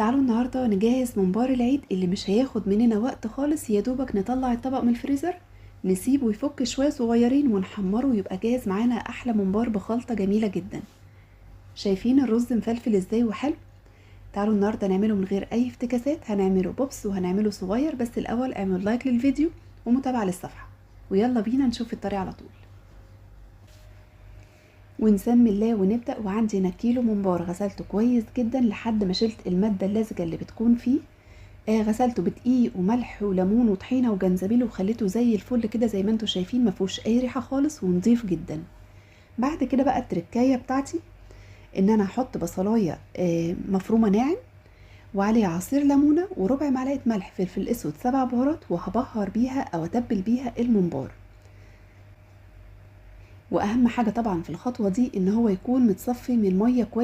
تعالوا النهاردة نجهز ممبار العيد اللي مش هياخد مننا وقت خالص. يا دوبك نطلع الطبق من الفريزر، نسيبه يفك شوية صغيرين ونحمره، يبقى جاهز معانا احلى ممبار بخلطة جميلة جدا. شايفين الرز مفلفل ازاي وحلو؟ تعالوا النهاردة نعمله من غير اي افتكاسات، هنعمله بوبس وهنعمله صغير. بس الاول اعملوا لايك للفيديو ومتابعة للصفحة، ويلا بينا نشوف الطريقة على طول ونسمي الله ونبدأ. وعندي هنا كيلو ممبار غسلته كويس جدا لحد ما شلت المادة اللزجة اللي بتكون فيه. غسلته بدقيق وملح وليمون وطحينه وجنزبيل وخليته زي الفل كده زي ما انتوا شايفين، ما فيهوش اي ريحه خالص ونضيف جدا. بعد كده بقى التركايه بتاعتي ان انا هحط بصلايه مفرومه ناعم، وعليها عصير ليمونه وربع معلقه ملح، فلفل اسود، 7 بهارات، وهبهر بيها او اتبل بيها الممبار. واهم حاجه طبعا في الخطوه دي ان هو يكون متصفي من الميه كويس